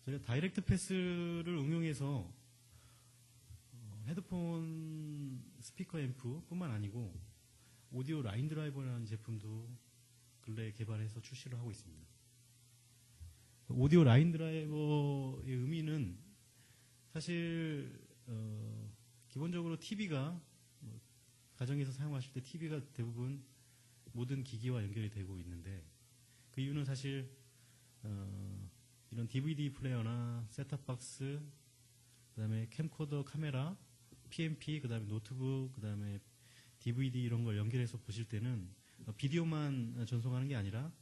저희가 다이렉트 패스를 응용해서 헤드폰 스피커 앰프 뿐만 아니고 오디오 라인 드라이버라는 제품도 근래에 개발해서 출시를 하고 있습니다. 오디오 라인 드라이버의 의미는 사실 기본적으로 TV가 가정에서 사용하실 때 TV가 대부분 모든 기기와 연결이 되고 있는데 그 이유는 사실 이런 DVD 플레이어나 셋탑박스 그 다음에 캠코더 카메라 PMP 그 다음에 노트북 그 다음에 DVD 이런 걸 연결해서 보실 때는 비디오만 전송하는 게 아니라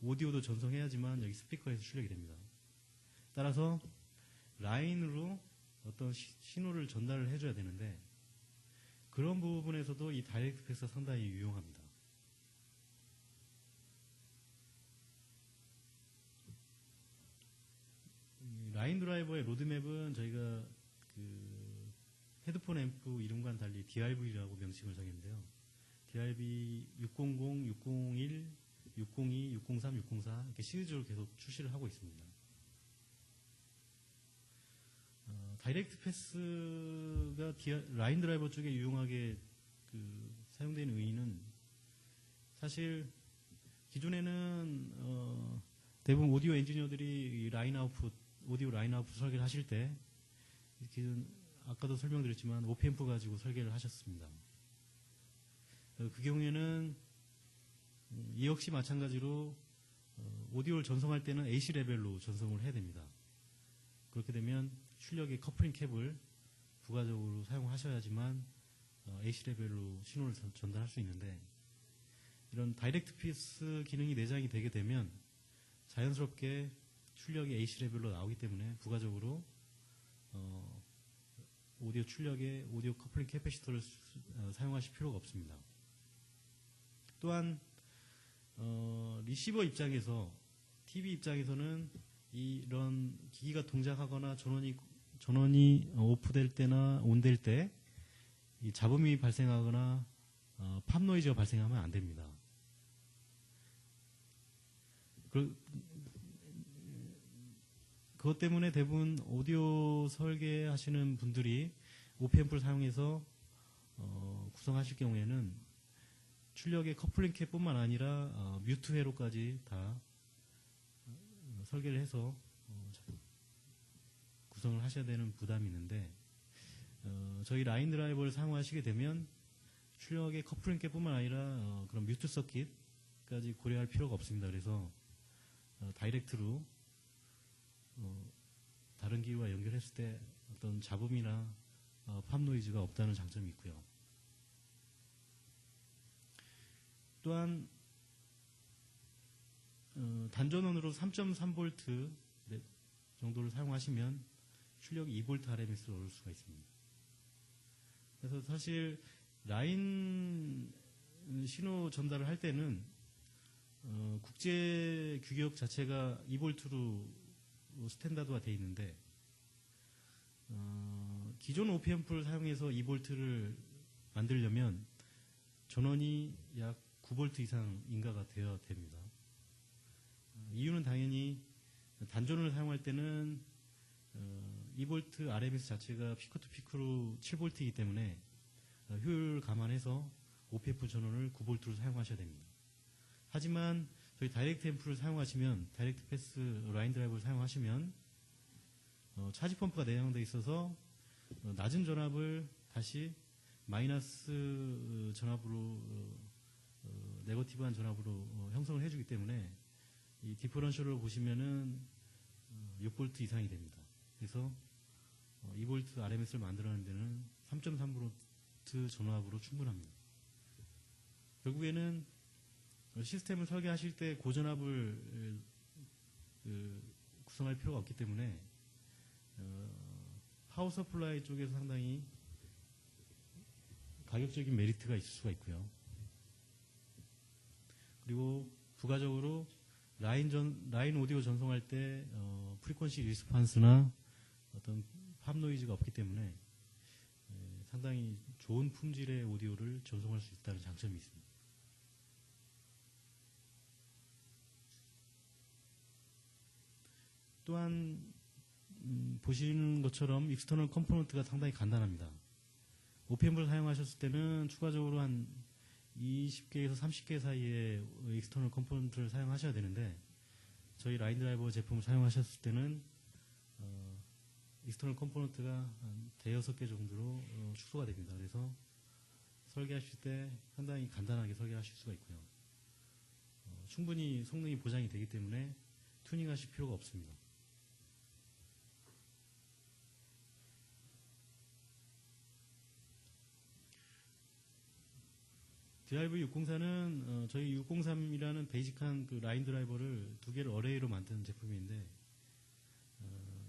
오디오도 전송해야지만 여기 스피커에서 출력이 됩니다. 따라서 라인으로 어떤 신호를 전달을 해줘야 되는데 그런 부분에서도 이 다이렉트 패스가 상당히 유용합니다. 라인 드라이버의 로드맵은 저희가 그 헤드폰 앰프 이름과는 달리 DRV라고 명칭을 정했는데요. DRV 600, 601, 602, 603, 604 이렇게 시리즈로 계속 출시를 하고 있습니다. 다이렉트 패스가 라인 드라이버 쪽에 유용하게 사용되는 의의는 사실 기존에는 대부분 오디오 엔지니어들이 오디오 라인 아웃풋 설계를 하실 때 기존 아까도 설명드렸지만 오펜프 가지고 설계를 하셨습니다. 그 경우에는 이 역시 마찬가지로 오디오를 전송할 때는 AC 레벨로 전송을 해야 됩니다. 그렇게 되면 출력의 커플링 캡을 부가적으로 사용하셔야지만 AC 레벨로 신호를 전달할 수 있는데 이런 다이렉트 패스 기능이 내장이 되게 되면 자연스럽게 출력이 AC 레벨로 나오기 때문에 부가적으로 오디오 출력에 오디오 커플링 캐패시터를 사용하실 필요가 없습니다. 또한 리시버 입장에서 TV 입장에서는 이런 기기가 동작하거나 전원이 오프될 때나 온될 때 이 잡음이 발생하거나 팝 노이즈가 발생하면 안 됩니다. 그것 때문에 대부분 오디오 설계하시는 분들이 오프앰프를 사용해서 구성하실 경우에는 출력의 커플링 캡뿐만 아니라 뮤트 회로까지 다 설계를 해서 구성을 하셔야 되는 부담이 있는데 저희 라인 드라이버를 사용하시게 되면 출력의 커플링 캡뿐만 아니라 그런 뮤트 서킷까지 고려할 필요가 없습니다. 그래서 다이렉트로 다른 기기와 연결했을 때 어떤 잡음이나 팝 노이즈가 없다는 장점이 있고요. 또한 단전원으로 3.3V 정도를 사용하시면 출력이 2V RMS를 얻을 수가 있습니다. 그래서 사실 라인 신호 전달을 할 때는 국제 규격 자체가 2V로 스탠다드화 되어 있는데 기존 오피앰프를 사용해서 2V를 만들려면 전원이 약 9V 이상 인가가 되어야 됩니다. 이유는 당연히 단전원을 사용할 때는 2V RMS 자체가 피크 투 피크로 7V이기 때문에 효율을 감안해서 오피앰프 전원을 9V로 사용하셔야 됩니다. 하지만 저희 다이렉트 앰프를 사용하시면 다이렉트 패스 라인 드라이버를 사용하시면 차지 펌프가 내장되어 있어서 낮은 전압을 다시 마이너스 전압으로 네거티브한 전압으로 형성을 해주기 때문에 이 디퍼런셜을 보시면은 6V 이상이 됩니다. 그래서 2V RMS를 만들어내는 데는 3.3V 전압으로 충분합니다. 결국에는 시스템을 설계하실 때 고전압을 구성할 필요가 없기 때문에 파워 서플라이 쪽에서 상당히 가격적인 메리트가 있을 수가 있고요. 그리고 부가적으로 라인 오디오 전송할 때 프리퀀시 리스판스나 어떤 팝 노이즈가 없기 때문에 상당히 좋은 품질의 오디오를 전송할 수 있다는 장점이 있습니다. 또한 보시는 것처럼 익스터널 컴포넌트가 상당히 간단합니다. 오펜블 사용하셨을 때는 추가적으로 한 20개에서 30개 사이의 익스터널 컴포넌트를 사용하셔야 되는데 저희 라인 드라이버 제품을 사용하셨을 때는 익스터널 컴포넌트가 한 대여섯 개 정도로 축소가 됩니다. 그래서 설계하실 때 상당히 간단하게 설계하실 수가 있고요. 충분히 성능이 보장이 되기 때문에 튜닝하실 필요가 없습니다. DRV604는 저희 603이라는 베이직한 그 라인 드라이버를 두 개를 어레이로 만드는 제품인데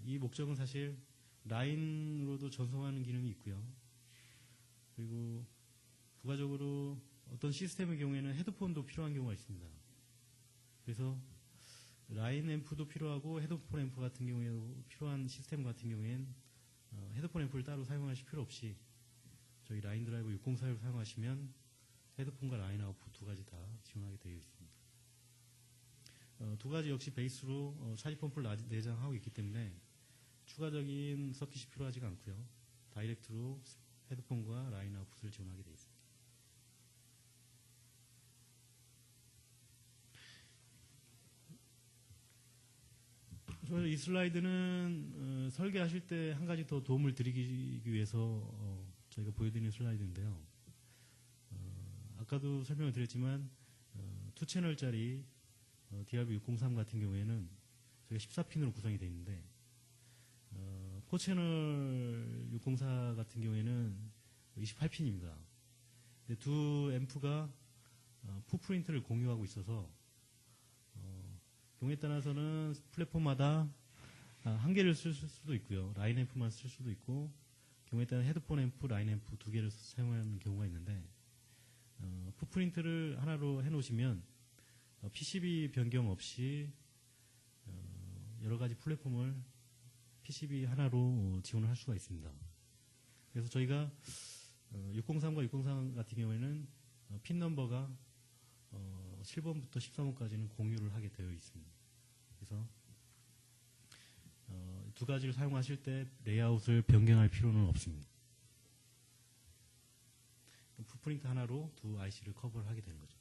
이 목적은 사실 라인으로도 전송하는 기능이 있고요. 그리고 부가적으로 어떤 시스템의 경우에는 헤드폰도 필요한 경우가 있습니다. 그래서 라인 앰프도 필요하고 헤드폰 앰프 같은 경우에도 필요한 시스템 같은 경우에는 헤드폰 앰프를 따로 사용하실 필요 없이 저희 라인 드라이버 604를 사용하시면 헤드폰과 라인 아웃풋 두 가지 다 지원하게 되어 있습니다. 두 가지 역시 베이스로 차지 펌프를 내장하고 있기 때문에 추가적인 서킷이 필요하지가 않고요. 다이렉트로 헤드폰과 라인 아웃풋을 지원하게 되어 있습니다. 이 슬라이드는 설계하실 때 한 가지 더 도움을 드리기 위해서 저희가 보여드리는 슬라이드인데요. 아까도 설명을 드렸지만 2채널짜리 DRV603 같은 경우에는 저희가 14핀으로 구성이 되어 있는데 코채널 604 같은 경우에는 28핀입니다. 두 앰프가 풋프린트를 공유하고 있어서 경우에 따라서는 플랫폼마다 한 개를 쓸 수도 있고요. 라인 앰프만 쓸 수도 있고 경우에 따라 헤드폰 앰프, 라인 앰프 두 개를 사용하는 경우가 있는데 풋프린트를 하나로 해놓으시면 PCB 변경 없이 여러 가지 플랫폼을 PCB 하나로 지원을 할 수가 있습니다. 그래서 저희가 603과 603 같은 경우에는 핀 넘버가 7번부터 13번까지는 공유를 하게 되어 있습니다. 그래서 두 가지를 사용하실 때 레이아웃을 변경할 필요는 없습니다. 풋프린트 하나로 두 IC를 커버를 하게 되는 거죠.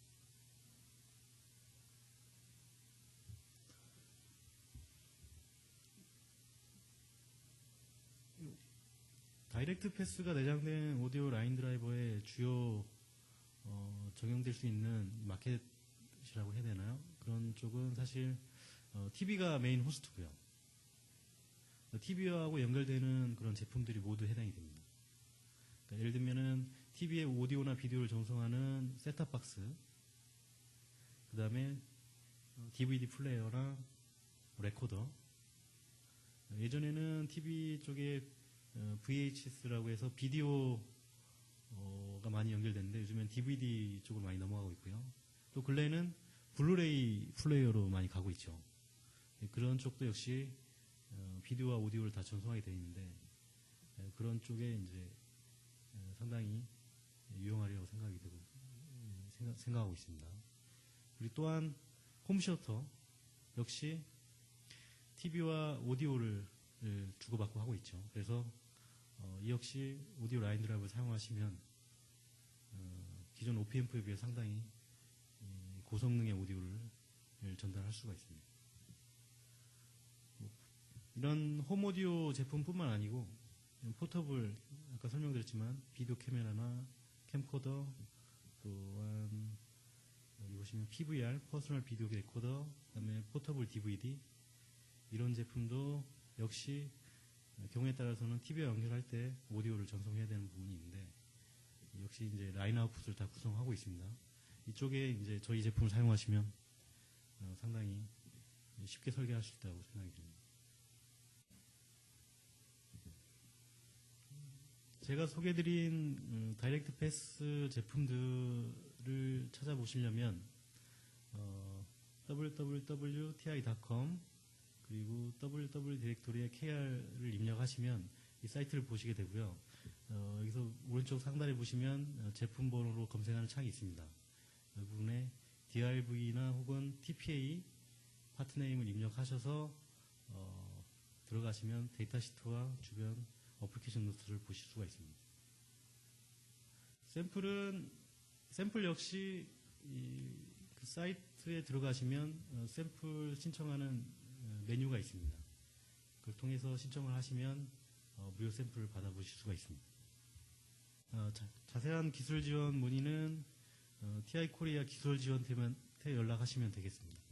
다이렉트 패스가 내장된 오디오 라인 드라이버의 주요 적용될 수 있는 마켓이라고 해야 되나요? 그런 쪽은 사실 TV가 메인 호스트고요. TV하고 연결되는 그런 제품들이 모두 해당이 됩니다. 그러니까 예를 들면은 TV에 오디오나 비디오를 전송하는 셋탑박스, 그 다음에 DVD 플레이어랑 레코더. 예전에는 TV 쪽에 VHS라고 해서 비디오가 많이 연결됐는데 요즘엔 DVD 쪽으로 많이 넘어가고 있고요. 또 근래에는 블루레이 플레이어로 많이 가고 있죠. 그런 쪽도 역시 비디오와 오디오를 다 전송하게 되어 있는데 그런 쪽에 이제 상당히 유용하리라고 생각하고 있습니다. 그리고 또한 홈시어터 역시 TV와 오디오를 주고받고 하고 있죠. 그래서 이 역시 오디오 라인 드라이브를 사용하시면 기존 OP앰프에 비해 상당히 고성능의 오디오를 전달할 수가 있습니다. 이런 홈 오디오 제품뿐만 아니고 포터블 아까 설명드렸지만 비디오 카메라나 캠코더 또한 여기 보시면 PVR 퍼스널 비디오 레코더 그다음에 포터블 DVD 이런 제품도 역시 경우에 따라서는 TV와 연결할 때 오디오를 전송해야 되는 부분이 있는데 역시 이제 라인 아웃풋을 다 구성하고 있습니다. 이쪽에 이제 저희 제품을 사용하시면 상당히 쉽게 설계할 수 있다고 생각이 듭니다. 제가 소개해드린 다이렉트 패스 제품들을 찾아보시려면 www.ti.com 그리고 www.디렉토리에 kr을 입력하시면 이 사이트를 보시게 되고요. 여기서 오른쪽 상단에 보시면 제품 번호로 검색하는 창이 있습니다. 이 부분에 DRV나 혹은 TPA 파트네임을 입력하셔서 들어가시면 데이터 시트와 주변 어플리케이션 노트를 보실 수가 있습니다. 샘플 역시 그 사이트에 들어가시면 샘플 신청하는 메뉴가 있습니다. 그걸 통해서 신청을 하시면 무료 샘플을 받아보실 수가 있습니다. 자세한 기술 지원 문의는 TI 코리아 기술 지원팀한테 연락하시면 되겠습니다.